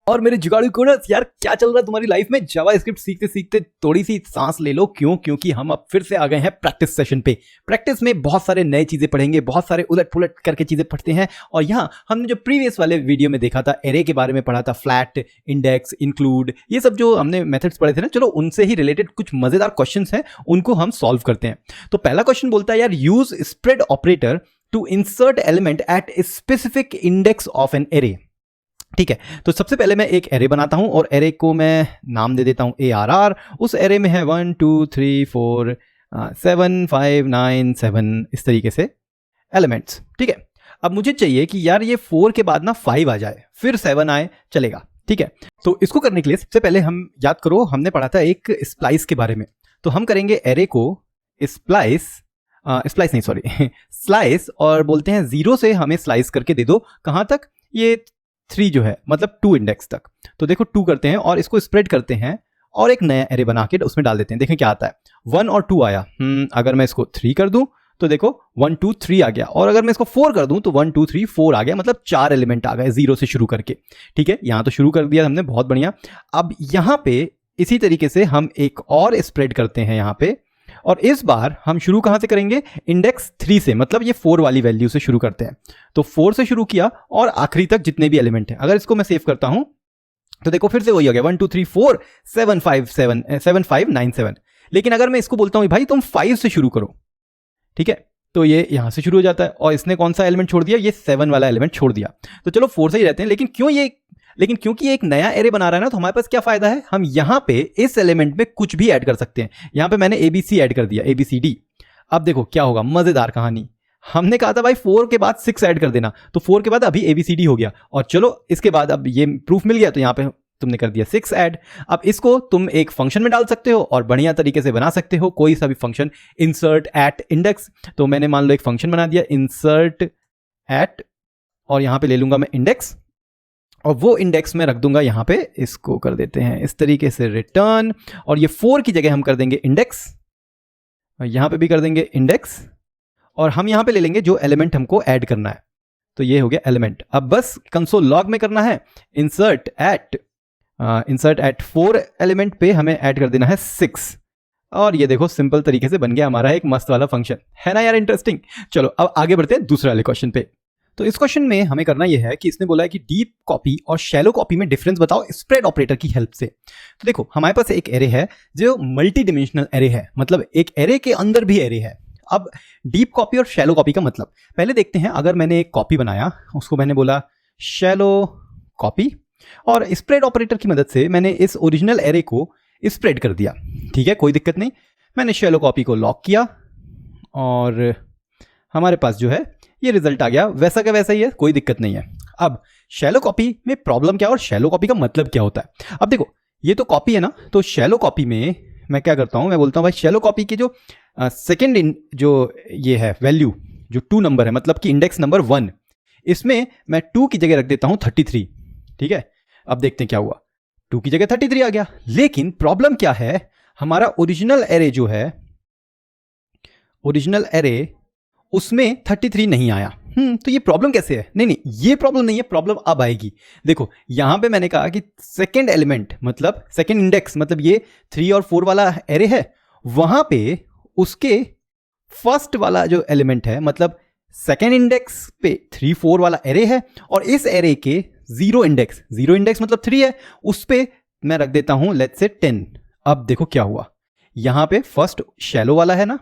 और मेरे जुगाड़ू कोडर्स, यार क्या चल रहा है तुम्हारी लाइफ में? जावास्क्रिप्ट सीखते सीखते थोड़ी सी सांस ले लो। क्यों? क्योंकि हम अब फिर से आ गए हैं प्रैक्टिस सेशन पे। प्रैक्टिस में बहुत सारे नए चीजें पढ़ेंगे, बहुत सारे उलट पुलट करके चीजें पढ़ते हैं। और यहाँ हमने जो प्रीवियस वाले वीडियो में देखा था, एरे के बारे में पढ़ा था, फ्लैट, इंडेक्स, इंक्लूड, ये सब जो हमने मेथड्स पढ़े थे ना, चलो उनसे ही रिलेटेड कुछ मजेदार क्वेश्चंस हैं, उनको हम सॉल्व करते हैं। तो पहला क्वेश्चन बोलता है यार, use spread operator to insert element at a specific index of an array. ठीक है, तो सबसे पहले मैं एक एरे बनाता हूं और एरे को मैं नाम दे देता हूं ARR। उस एरे में है 1 2 3 4 7 5 9 7 इस तरीके से एलिमेंट्स। ठीक है, अब मुझे चाहिए कि यार ये 4 के बाद ना 5 आ जाए, फिर 7 आए, चलेगा। ठीक है, तो इसको करने के लिए सबसे पहले हम याद करो, हमने पढ़ा था एक स्प्लाइस के बारे में। तो हम करेंगे एरे को स्लाइस और बोलते हैं 0 से हमें स्लाइस करके दे दो। कहां तक? ये 3 जो है, मतलब 2 इंडेक्स तक। तो देखो 2 करते हैं और इसको स्प्रेड करते हैं और एक नया एरे बना के उसमें डाल देते हैं। देखें क्या आता है, 1 और 2 आया। अगर मैं इसको 3 कर दूं तो देखो 1 2 3 आ गया, और अगर मैं इसको 4 कर दूं तो 1 2 3 4 आ गया, मतलब 4 एलिमेंट आ गए 0 से शुरू करके। ठीक है, यहां तो शुरू कर दिया हमने, बहुत बढ़िया। अब यहां पे इसी तरीके से हम एक और स्प्रेड करते हैं यहां पे, और इस बार हम शुरू कहां से करेंगे? इंडेक्स 3 से, मतलब ये 4 वाली वैल्यू से शुरू करते हैं। तो 4 से शुरू किया और आखिरी तक जितने भी एलिमेंट हैं। अगर इसको मैं सेव करता हूं तो देखो फिर से वही हो गया, 1 2 3 4 7 5 9 7। लेकिन अगर मैं इसको बोलता हूं भाई तुम 5 से शुरू करो, ठीक है, तो ये यहां से शुरू हो जाता है। और इसने कौन सा एलिमेंट छोड़ दिया? ये 7 वाला एलिमेंट छोड़ दिया। तो चलो 4 से ही रहते हैं। लेकिन क्योंकि ये एक नया एरे बना रहा है ना, तो हमारे पास क्या फायदा है? हम यहां पे इस एलिमेंट में कुछ भी ऐड कर सकते हैं। यहां पे मैंने ABC ऐड कर दिया, ABCD। अब देखो क्या होगा, मजेदार कहानी। हमने कहा था भाई 4 के बाद 6 ऐड कर देना, तो 4 के बाद अभी ABCD हो गया, और चलो इसके बाद अब ये प्रूफ मिल गया, तो यहां पे तुमने कर दिया 6 ऐड। अब इसको तुम एक फंक्शन में डाल सकते हो और बढ़िया तरीके से बना सकते हो, कोई सा भी फंक्शन, इंसर्ट एट इंडेक्स। तो मैंने मान लो एक फंक्शन बना दिया, इंसर्ट एट, और यहां पे ले लूंगा मैं इंडेक्स, और वो इंडेक्स में रख दूंगा यहां पे। इसको कर देते हैं इस तरीके से रिटर्न, और ये 4 की जगह हम कर देंगे इंडेक्स, और यहां पे भी कर देंगे इंडेक्स, और हम यहां पे ले लेंगे जो एलिमेंट हमको ऐड करना है। तो ये हो गया एलिमेंट। अब बस कंसोल लॉग में करना है, इंसर्ट एट 4 एलिमेंट पे हमें ऐड कर देना है 6, और ये देखो सिंपल तरीके से बन गया हमारा एक मस्त वाला फंक्शन, है ना यार इंटरेस्टिंग। चलो अब आगे बढ़ते हैं दूसरे वाले क्वेश्चन पे। तो इस क्वेश्चन में हमें करना यह है कि इसने बोला है कि डीप कॉपी और शैलो कॉपी में डिफरेंस बताओ स्प्रेड ऑपरेटर की हेल्प से। तो देखो हमारे पास एक एरे है जो मल्टी डिमेंशनल एरे है, मतलब एक एरे के अंदर भी एरे है। अब डीप कॉपी और शैलो कॉपी का मतलब पहले देखते हैं। अगर मैंने एक कॉपी बनाया, उसको मैंने बोला शैलो कॉपी, और स्प्रेड ऑपरेटर की मदद से मैंने इस ओरिजिनल एरे को स्प्रेड कर दिया। ठीक है, कोई दिक्कत नहीं। मैंने शैलो कॉपी को लॉक किया और हमारे पास जो है ये रिजल्ट आ गया, वैसा का वैसा ही है, कोई दिक्कत नहीं है। अब शैलो कॉपी में प्रॉब्लम क्या है और शैलो कॉपी का मतलब क्या होता है? अब देखो ये तो कॉपी है ना, तो शैलो कॉपी में मैं क्या करता हूं, मैं बोलता हूं भाई शैलो कॉपी के जो सेकेंड जो ये है वैल्यू, जो 2 नंबर है, मतलब कि इंडेक्स नंबर 1, इसमें मैं 2 की जगह रख देता हूं 33। ठीक है, अब देखते हैं क्या हुआ, 2 की जगह 33 आ गया। लेकिन प्रॉब्लम क्या है, हमारा ओरिजिनल एरे जो है, ओरिजिनल एरे, उसमें 33 नहीं आया। तो ये प्रॉब्लम कैसे है? नहीं, ये प्रॉब्लम नहीं है, प्रॉब्लम अब आएगी। देखो यहां पे मैंने कहा कि सेकंड एलिमेंट, मतलब सेकंड इंडेक्स, मतलब ये 3 और 4 वाला एरे है, वहां पे उसके फर्स्ट वाला जो एलिमेंट है, मतलब सेकंड इंडेक्स पे 3 4 वाला एरे है, और इस एरे के 0 इंडेक्स मतलब 3 है, उस पे मैं रख देता हूं लेट्स से 10। अब देखो क्या हुआ, यहां पे फर्स्ट शैलो वाला है ना,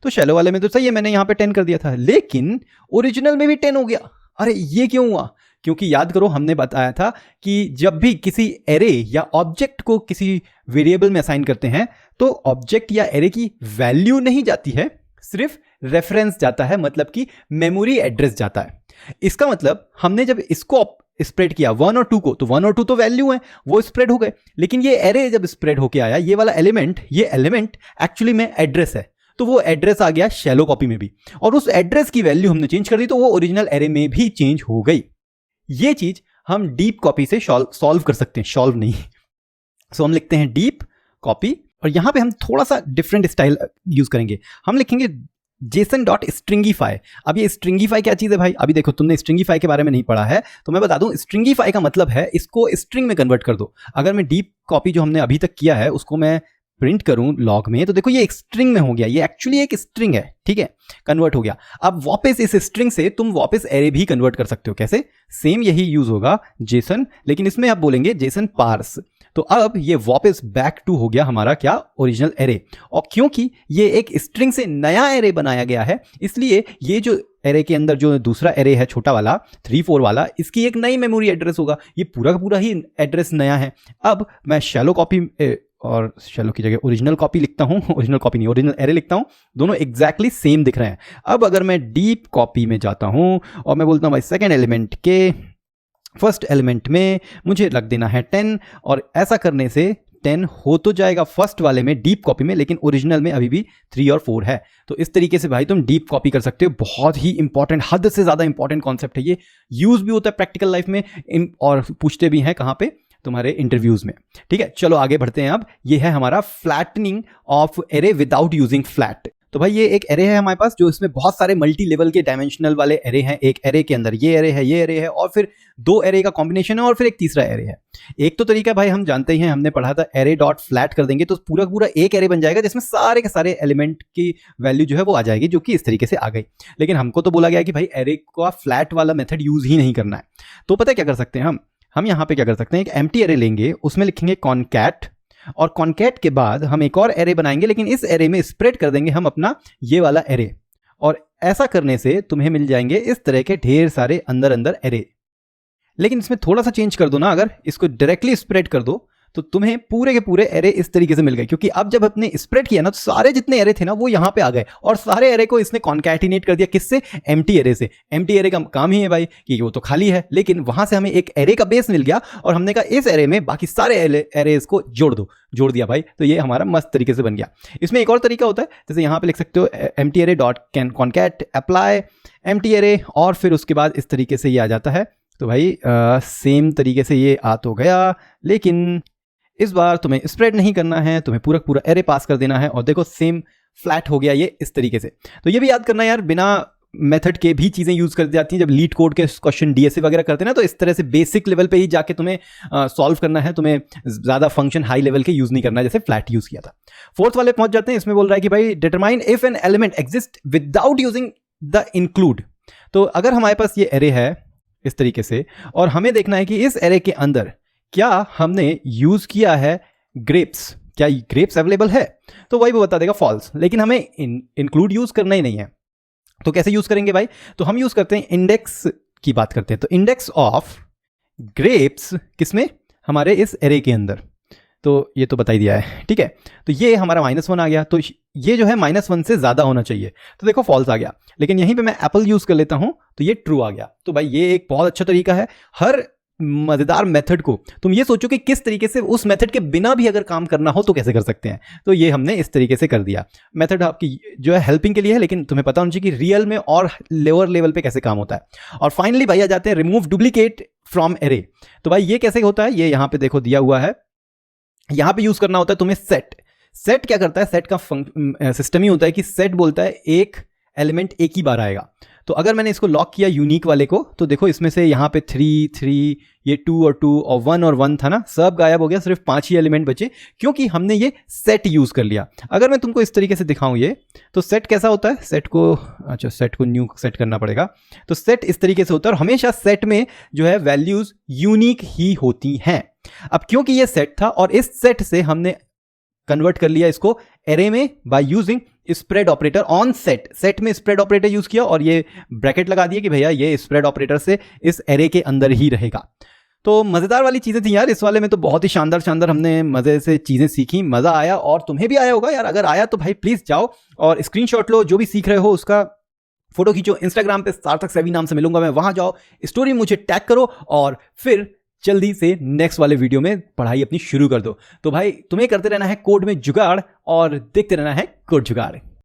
तो शैलो वाले में तो सही है, मैंने यहां पे 10 कर दिया था, लेकिन ओरिजिनल में भी 10 हो गया। अरे ये क्यों हुआ? क्योंकि याद करो हमने बताया था कि जब भी किसी एरे या ऑब्जेक्ट को किसी वेरिएबल में असाइन करते हैं, तो ऑब्जेक्ट या एरे की वैल्यू नहीं जाती है, सिर्फ रेफरेंस जाता है, मतलब कि मेमोरी एड्रेस जाता है। इसका मतलब हमने जब इसको स्प्रेड किया 1 और 2 को, तो 1 और 2 तो वैल्यू है, वो स्प्रेड हो गए। लेकिन ये एरे जब स्प्रेड होके आया, ये वाला एलिमेंट, ये एलिमेंट एक्चुअली में एड्रेस है, तो वो एड्रेस आ गया शैलो कॉपी में भी, और उस एड्रेस की वैल्यू हमने चेंज कर दी, तो वो ओरिजिनल एरे में भी चेंज हो गई। ये चीज हम डीप कॉपी से सॉल्व कर सकते हैं, सॉल्व नहीं। सो हम लिखते हैं डीप कॉपी, और यहां पे हम थोड़ा सा डिफरेंट स्टाइल यूज करेंगे। हम लिखेंगे जेसन डॉट स्ट्रिंगीफाई। अब ये स्ट्रिंगीफाई क्या चीज़ है भाई? अभी देखो, तुमने स्ट्रिंगीफाई के बारे में नहीं पढ़ा है तो मैं बता दूं, स्ट्रिंगीफाई का मतलब है इसको स्ट्रिंग में कन्वर्ट कर दो। अगर मैं डीप कॉपी जो हमने अभी तक किया है उसको मैं प्रिंट करूं लॉग में, तो देखो ये एक स्ट्रिंग में हो गया, ये एक्चुअली एक स्ट्रिंग है, ठीक है, कन्वर्ट हो गया। अब वापस इस स्ट्रिंग से तुम वापस एरे भी कन्वर्ट कर सकते हो। कैसे? सेम यही यूज होगा जेसन, लेकिन इसमें आप बोलेंगे जेसन पार्स। तो अब ये वापस बैक टू हो गया हमारा क्या? Original array. और क्योंकि ये एक स्ट्रिंग से नया एरे बनाया गया है, इसलिए ये जो एरे के अंदर जो दूसरा एरे है छोटा वाला 3 4 वाला, इसकी एक नई मेमोरी एड्रेस होगा। ये पूरा का पूरा ही एड्रेस नया है। अब मैं शैलो कॉपी और शैलो की जगह ओरिजिनल कॉपी लिखता हूँ, ओरिजिनल कॉपी नहीं, ओरिजिनल एरे लिखता हूँ, दोनों एग्जैक्टली सेम दिख रहे हैं। अब अगर मैं डीप कॉपी में जाता हूँ और मैं बोलता हूँ भाई सेकेंड एलिमेंट के फर्स्ट एलिमेंट में मुझे रख देना है 10, और ऐसा करने से 10 हो तो जाएगा फर्स्ट वाले में डीप कॉपी में, लेकिन ओरिजिनल में अभी भी 3 और 4 है। तो इस तरीके से भाई तुम डीप कॉपी कर सकते हो। बहुत ही इंपॉर्टेंट, हद से ज़्यादा इंपॉर्टेंट कॉन्सेप्ट है ये। यूज़ भी होता है प्रैक्टिकल लाइफ में और पूछते भी हैं कहाँ पे? तुम्हारे इंटरव्यूज में। ठीक है, चलो आगे बढ़ते हैं। अब ये है हमारा flattening of array without using flat. तो भाई ये एक एरे है हमारे पास जो इसमें बहुत सारे मल्टी लेवल के डायमेंशनल वाले एरे हैं। एक एरे के अंदर ये एरे है, ये एरे है, और फिर 2 एरे का कॉम्बिनेशन है, और फिर एक तीसरा एरे है। एक तो तरीका भाई हम जानते ही हैं, हमने पढ़ा था, एरे डॉट फ्लैट कर देंगे तो पूरा पूरा एक एरे बन जाएगा जिसमें सारे के सारे एलिमेंट की वैल्यू जो है वो आ जाएगी, जो कि इस तरीके से आ गई। लेकिन हमको तो बोला गया कि भाई एरे का फ्लैट वाला मेथड यूज ही नहीं करना है। तो पता है क्या कर सकते हैं हम यहाँ पे क्या कर सकते हैं, एक एम्प्टी एरे लेंगे, उसमें लिखेंगे कॉनकैट, और कॉनकैट के बाद हम एक और एरे बनाएंगे, लेकिन इस एरे में स्प्रेड कर देंगे हम अपना ये वाला एरे। और ऐसा करने से तुम्हें मिल जाएंगे इस तरह के ढेर सारे अंदर अंदर एरे। लेकिन इसमें थोड़ा सा चेंज कर दो ना, अगर इसको डायरेक्टली स्प्रेड कर दो तो तुम्हें पूरे के पूरे एरे इस तरीके से मिल गए। क्योंकि अब जब अपने स्प्रेड किया ना, तो सारे जितने एरे थे ना वो यहां पे आ गए, और सारे एरे को इसने कॉन्कैटिनेट कर दिया। किससे? एम्प्टी एरे से। एम्प्टी एरे का काम ही है भाई कि वो तो खाली है, लेकिन वहां से हमें एक एरे का बेस मिल गया, और हमने कहा इस एरे में बाकी सारे एरेज को जोड़ दो। जोड़ दिया भाई, तो ये हमारा मस्त तरीके से बन गया। इसमें एक और तरीका होता है, जैसे यहां पे लिख सकते हो empty array dot concat apply empty array, और फिर उसके बाद इस तरीके से ये आ जाता है। तो भाई सेम तरीके से ये आ तो गया, लेकिन इस बार तुम्हें स्प्रेड नहीं करना है, तुम्हें पूरा पूरा एरे पास कर देना है, और देखो सेम फ्लैट हो गया ये इस तरीके से। तो ये भी याद करना यार, बिना मेथड के भी चीज़ें यूज़ कर जाती हैं। जब लीड कोड के क्वेश्चन डीएसए वगैरह करते हैं ना, तो इस तरह से बेसिक लेवल पे ही जाके तुम्हें सॉल्व करना है, तुम्हें ज़्यादा फंक्शन हाई लेवल के यूज़ नहीं करना है, जैसे फ्लैट यूज़ किया था। फोर्थ वाले पहुंच जाते हैं। इसमें बोल रहा है कि भाई determine if an element exist without using the include. तो अगर हमारे पास ये एरे है इस तरीके से, और हमें देखना है कि इस एरे के अंदर क्या हमने यूज किया है ग्रेप्स, क्या ग्रेप्स अवेलेबल है, तो वही वो बता देगा फॉल्स। लेकिन हमें इंक्लूड यूज करना ही नहीं है, तो कैसे यूज करेंगे भाई? तो हम यूज करते हैं इंडेक्स की बात करते हैं। तो इंडेक्स ऑफ ग्रेप्स किसमें? हमारे इस एरे के अंदर। तो ये तो बता ही दिया है, ठीक है। तो ये हमारा -1 आ गया, तो ये जो है -1 से ज्यादा होना चाहिए, तो देखो फॉल्स आ गया। लेकिन यहीं पे मैं एप्पल यूज कर लेता हूं तो ये ट्रू आ गया। तो भाई ये एक बहुत अच्छा तरीका है। हर मजेदार मेथड को तुम ये सोचो कि किस तरीके से उस मेथड के बिना भी अगर काम करना हो तो कैसे कर सकते हैं, तो ये हमने इस तरीके से कर दिया। मेथड आपकी जो है हेल्पिंग के लिए है, लेकिन तुम्हें पता होना चाहिए कि रियल में और लोअर लेवल पे कैसे काम होता है। और फाइनली भाई आ जाते हैं रिमूव डुप्लीकेट फ्रॉम एरे। तो भाई ये कैसे होता है, ये यहां पे देखो दिया हुआ है। यहां पे यूज करना होता है तुम्हें सेट। सेट क्या करता है? सेट का सिस्टम ही होता है कि सेट बोलता है एक एलिमेंट एक ही बार आएगा। तो अगर मैंने इसको लॉक किया यूनिक वाले को, तो देखो इसमें से यहाँ पे 3 3, ये 2 और 2 और 1 और 1 था ना, सब गायब हो गया, सिर्फ 5 ही एलिमेंट बचे, क्योंकि हमने ये सेट यूज कर लिया। अगर मैं तुमको इस तरीके से दिखाऊं ये, तो सेट कैसा होता है? सेट को, अच्छा सेट को न्यू सेट करना पड़ेगा। तो सेट इस तरीके से होता है, और हमेशा सेट में जो है वैल्यूज यूनिक ही होती हैं। अब क्योंकि ये सेट था, और इस सेट से हमने कन्वर्ट कर लिया इसको एरे में by using spread operator on set. Set में स्प्रेड ऑपरेटर यूज किया, और ये ब्रैकेट लगा दिया कि भैया ये स्प्रेड ऑपरेटर से इस एरे के अंदर ही रहेगा। तो मजेदार वाली चीजें थी यार, इस वाले में तो बहुत ही शानदार शानदार हमने मजे से चीजें सीखी, मजा आया, और तुम्हें भी आया होगा यार। अगर आया तो भाई प्लीज जाओ और स्क्रीनशॉट लो, जो भी सीख रहे हो उसका फोटो खींचो, इंस्टाग्राम पे सार्थक सेवी नाम से मिलूंगा मैं, वहां जाओ, स्टोरी मुझे टैग करो, और फिर जल्दी से नेक्स्ट वाले वीडियो में पढ़ाई अपनी शुरू कर दो। तो भाई तुम्हें करते रहना है कोड में जुगाड़, और देखते रहना है कोड जुगाड़।